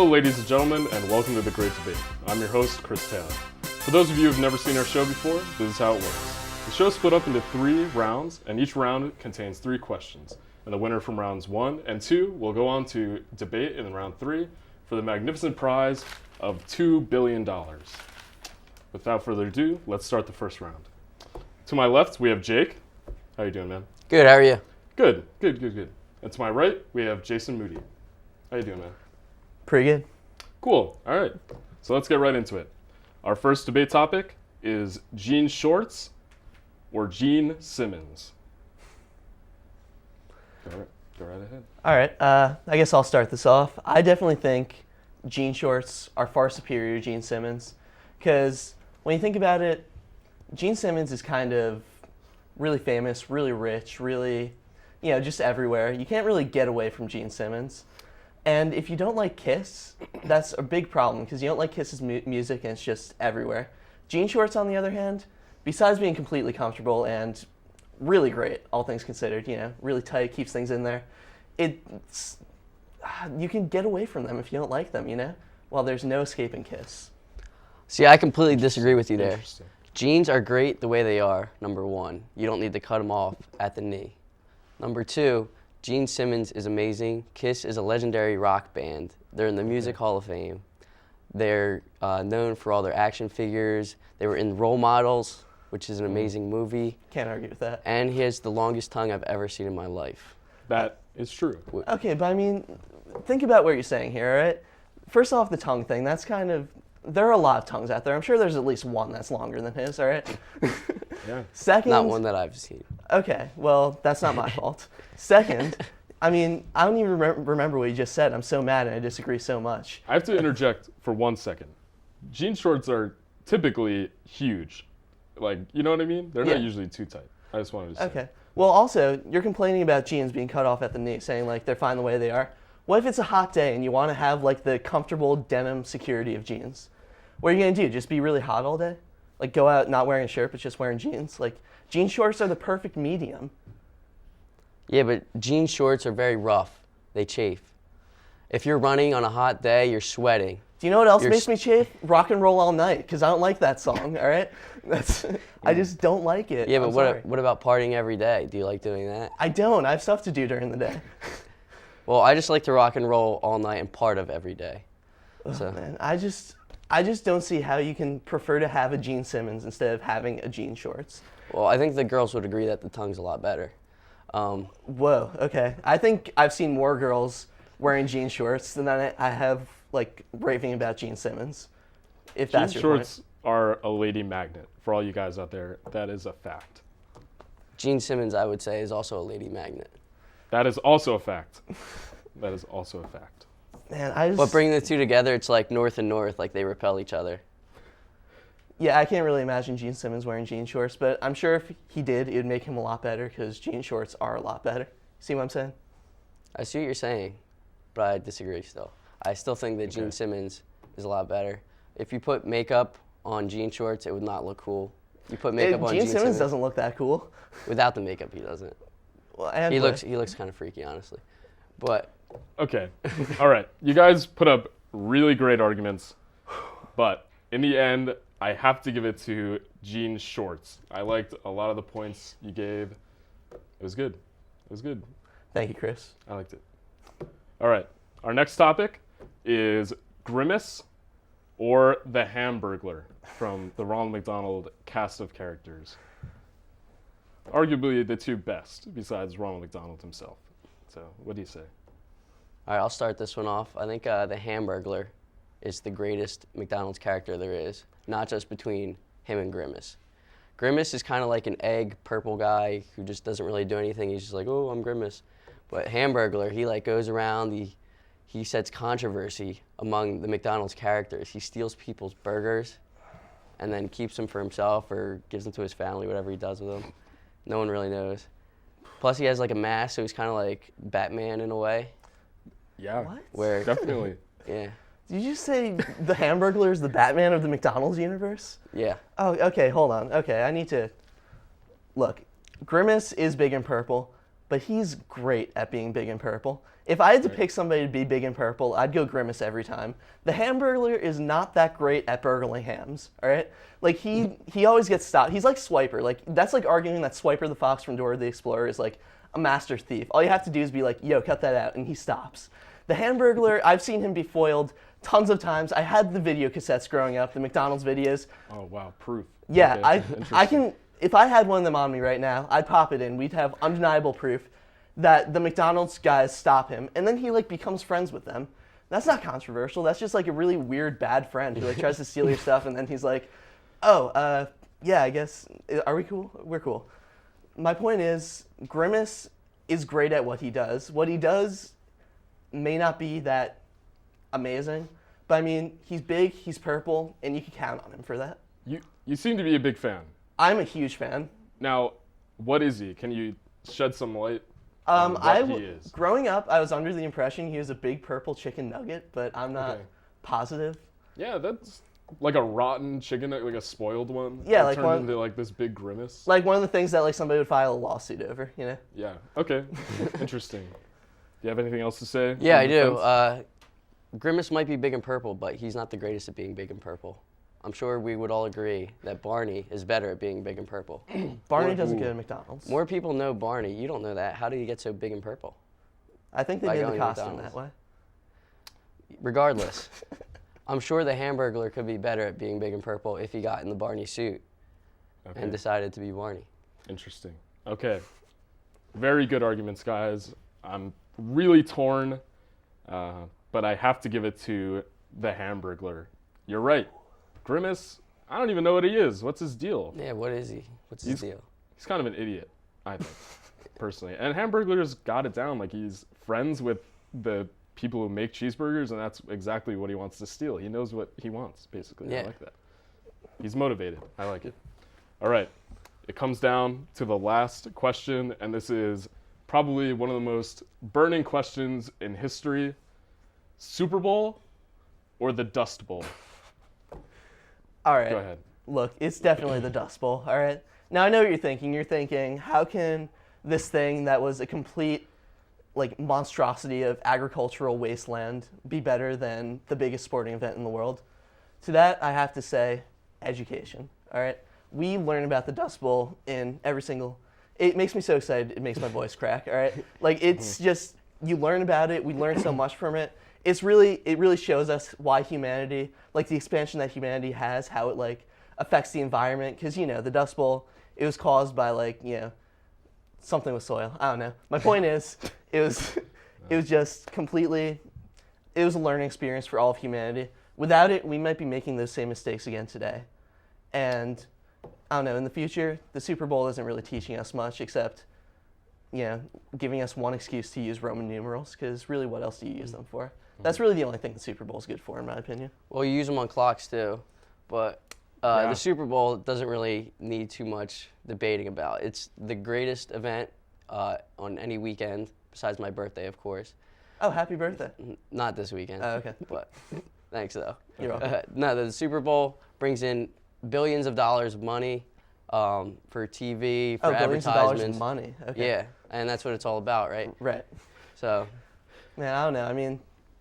Hello, ladies and gentlemen, and welcome to The Great Debate. I'm your host, Chris Taylor. For those of you who have never seen our show before, this is how it works. The show is split up into 3 rounds, and each round contains 3 questions. And the winner from rounds 1 and 2 will go on to debate in round 3 for the magnificent prize of $2 billion. Without further ado, let's start the first round. To my left, we have Jake. How you doing, man? Good, how are you? Good. And to my right, we have Jason Moody. How you doing, man? Pretty good. Cool. All right. So let's get right into it. Our first debate topic is Gene Shorts or Gene Simmons. Go right ahead. All right. I guess I'll start this off. I definitely think Gene Shorts are far superior to Gene Simmons because when you think about it, Gene Simmons is kind of really famous, really rich, really, just everywhere. You can't really get away from Gene Simmons. And if you don't like Kiss, that's a big problem because you don't like Kiss's music and it's just everywhere. Gene Shorts, on the other hand, besides being completely comfortable and really great, all things considered, really tight, keeps things in there, you can get away from them if you don't like them, while there's no escaping Kiss. See, I completely disagree with you there. Interesting. Jeans are great the way they are, number 1. You don't need to cut them off at the knee. Number 2, Gene Simmons is amazing. Kiss is a legendary rock band. They're in the Music Hall of Fame. They're known for all their action figures. They were in Role Models, which is an amazing movie. Can't argue with that. And he has the longest tongue I've ever seen in my life. That is true. Okay, but think about what you're saying here, all right? First off, the tongue thing, that's there are a lot of tongues out there. I'm sure there's at least one that's longer than his, all right? Yeah. Second, Not one that I've seen. Okay, well, that's not my fault. Second, I don't even remember what you just said. I'm so mad and I disagree so much. I have to interject for 1 second. Jean shorts are typically huge. You know what I mean? They're not usually too tight. I just wanted to say. Okay. Well, also, you're complaining about jeans being cut off at the knee, saying, they're fine the way they are. What if it's a hot day and you want to have, the comfortable denim security of jeans? What are you going to do? Just be really hot all day? Go out not wearing a shirt, but just wearing jeans? Jean shorts are the perfect medium. Yeah, but jean shorts are very rough. They chafe. If you're running on a hot day, you're sweating. Do you know what else makes me chafe? Rock and Roll All Night, because I don't like that song, all right? I just don't like it. Yeah, but what about partying every day? Do you like doing that? I don't. I have stuff to do during the day. Well, I just like to rock and roll all night and part of every day. So. Man, I just don't see how you can prefer to have a Gene Simmons instead of having a Gene Shorts. Well, I think the girls would agree that the tongue's a lot better. Whoa, okay. I think I've seen more girls wearing Gene Shorts than I have, raving about Gene Simmons, if that's your point. Jean shorts are a lady magnet. For all you guys out there, that is a fact. Gene Simmons, I would say, is also a lady magnet. That is also a fact. Man, But bringing the two together, it's like north and north, they repel each other. Yeah, I can't really imagine Gene Simmons wearing jean shorts, but I'm sure if he did, it would make him a lot better because jean shorts are a lot better. See what I'm saying? I see what you're saying, but I disagree still. I still think that Gene Simmons is a lot better. If you put makeup on jean shorts, it would not look cool. You put makeup on Gene Simmons doesn't look that cool. Without the makeup, he doesn't. Well, he looks kind of freaky, honestly. But Okay. All right. You guys put up really great arguments, but in the end, I have to give it to Gene Shorts. I liked a lot of the points you gave. It was good. Thank you, Chris. I liked it. All right. Our next topic is Grimace or the Hamburglar from the Ronald McDonald cast of characters. Arguably the 2 best besides Ronald McDonald himself. So what do you say? all right, I'll start this one off. I think the Hamburglar is the greatest McDonald's character there is, not just between him and Grimace. Grimace is kind of like an egg purple guy who just doesn't really do anything. He's just like, oh, I'm Grimace. But Hamburglar, he goes around, he sets controversy among the McDonald's characters. He steals people's burgers and then keeps them for himself or gives them to his family, whatever he does with them. No one really knows. Plus he has like a mask, so he's kind of like Batman in a way. Yeah, What? Where, definitely. yeah, Did you say the Hamburglar is the Batman of the McDonald's universe? yeah. Oh, okay, hold on. Okay, I need to... Look, Grimace is big and purple. but he's great at being big and purple. If I had to pick somebody to be big and purple, I'd go Grimace every time. The Hamburglar is not that great at burgling hams, all right? Like, he always gets stopped. He's like Swiper. Like, that's like arguing that Swiper the Fox from Dora the Explorer is like a master thief. All you have to do is be like, yo, cut that out, and he stops. The Hamburglar, I've seen him be foiled tons of times. I had the video cassettes growing up, the McDonald's videos. Oh wow, proof. Yeah, Okay, I can, if I had one of them on me right now, I'd pop it in. We'd have undeniable proof that the McDonald's guys stop him, and then he like becomes friends with them. That's not controversial. That's just like a really weird bad friend who like tries to steal your stuff, and then he's like, oh, yeah, I guess, are we cool? We're cool. My point is, Grimace is great at what he does. What he does may not be that amazing, but I mean, he's big, he's purple, and you can count on him for that. You seem to be a big fan. I'm a huge fan. Now, what is he? Can you shed some light on what he is? Growing up, I was under the impression he was a big purple chicken nugget, but I'm not Okay. positive. Yeah, that's like a rotten chicken, like a spoiled one. Yeah, that like turned one- into like this big Grimace. Like one of the things that like somebody would file a lawsuit over, you know? Yeah. Okay. Interesting. Do you have anything else to say? Yeah, in I do. defense? Grimace might be big and purple, but he's not the greatest at being big and purple. I'm sure we would all agree that Barney is better at being big and purple. Barney doesn't get at McDonald's. More people know Barney. You don't know that. How did he get so big and purple? I think they by made the going to costume McDonald's. that way. Regardless, I'm sure the Hamburglar could be better at being big and purple if he got in the Barney suit Okay. and decided to be Barney. Interesting. Okay. Very good arguments, guys. I'm really torn, but I have to give it to the Hamburglar. You're right. Grimace, I don't even know what he is. What's his deal? Yeah, what is he? What's his deal? He's kind of an idiot, I think, personally. And Hamburglar's got it down. Like, he's friends with the people who make cheeseburgers, and that's exactly what he wants to steal. He knows what he wants, basically. I Yeah. like that. He's motivated. I like it. All right. It comes down to the last question, and this is probably one of the most burning questions in history. Super Bowl or the Dust Bowl? All right. Go ahead. Look, it's definitely the Dust Bowl, all right? Now, I know what you're thinking. You're thinking, how can this thing that was a complete, like, monstrosity of agricultural wasteland be better than the biggest sporting event in the world? To that, I have to say, education, all right? We learn about the Dust Bowl in every single... It makes me so excited, it makes my voice crack, all right? Like, it's just, you learn about it, we learn so much from it. It really shows us why humanity, like the expansion that humanity has, how it like affects the environment. Because, you know, the Dust Bowl, it was caused by like, you know, something with soil. I don't know. My point is, it was just completely, it was a learning experience for all of humanity. Without it, we might be making those same mistakes again today. And I don't know, in the future, the Super Bowl isn't really teaching us much except, you know, giving us one excuse to use Roman numerals, because really what else do you use them for? That's really the only thing the Super Bowl is good for, in my opinion. Well, you use them on clocks too, but Yeah. the Super Bowl doesn't really need too much debating about. It's the greatest event on any weekend, besides my birthday, of course. Oh, happy birthday. Not this weekend. Oh, okay. But thanks, though. You're welcome. No, the Super Bowl brings in billions of dollars of money for TV, for Oh, billions of dollars advertisements. in money. Okay. Yeah, and that's what it's all about, right? Right. So, Man, I don't know. I mean,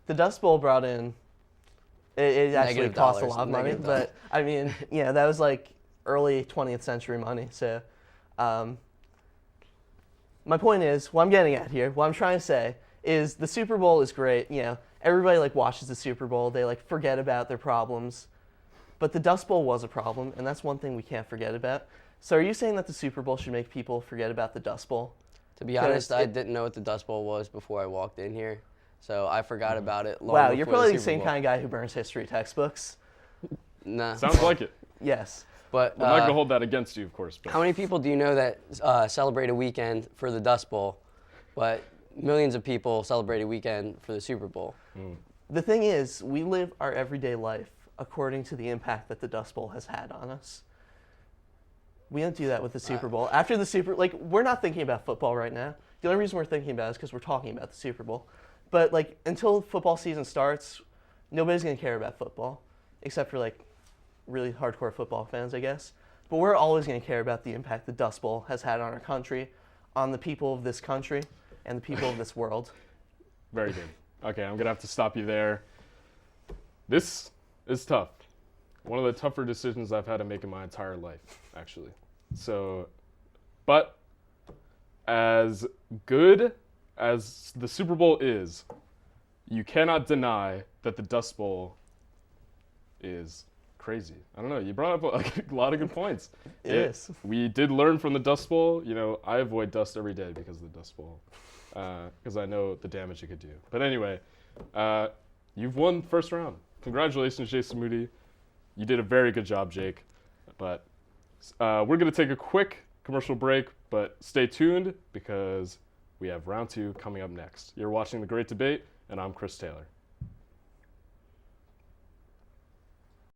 the Dust Bowl brought in, it actually Negative cost dollars, a lot of money, negative but I mean, you know, that was like early 20th century money. So, my point is, what I'm getting at here, what I'm trying to say is the Super Bowl is great. You know, everybody like watches the Super Bowl. They like forget about their problems. But the Dust Bowl was a problem, and that's one thing we can't forget about. So are you saying that the Super Bowl should make people forget about the Dust Bowl? to be Because honest, I it- didn't know what the Dust Bowl was before I walked in here. So I forgot about it long Wow, before you're probably the Super same Bowl. kind of guy who burns history textbooks. Nah. Sounds like it. Yes. But I'm not going to hold that against you, of course. But how many people do you know that celebrate a weekend for the Dust Bowl, but millions of people celebrate a weekend for the Super Bowl? The thing is, we live our everyday life according to the impact that the Dust Bowl has had on us. We don't do that with the Super Bowl. After the Super, like, we're not thinking about football right now. The only reason we're thinking about it is because we're talking about the Super Bowl. But, like, until football season starts, nobody's going to care about football, except for, like, really hardcore football fans, I guess. But we're always going to care about the impact the Dust Bowl has had on our country, on the people of this country and the people of this world. Very good. Okay, I'm gonna have to stop you there. This is tough. One of the tougher decisions I've had to make in my entire life, actually. So, but as good as the Super Bowl is, you cannot deny that the Dust Bowl is crazy. I don't know. You brought up a lot of good points. It is. We did learn from the Dust Bowl. You know, I avoid dust every day because of the Dust Bowl, because I know the damage it could do. But anyway, you've won first round. Congratulations, Jason Moody. You did a very good job, Jake. But we're going to take a quick commercial break, but stay tuned because we have round 2 coming up next. You're watching The Great Debate, and I'm Chris Taylor.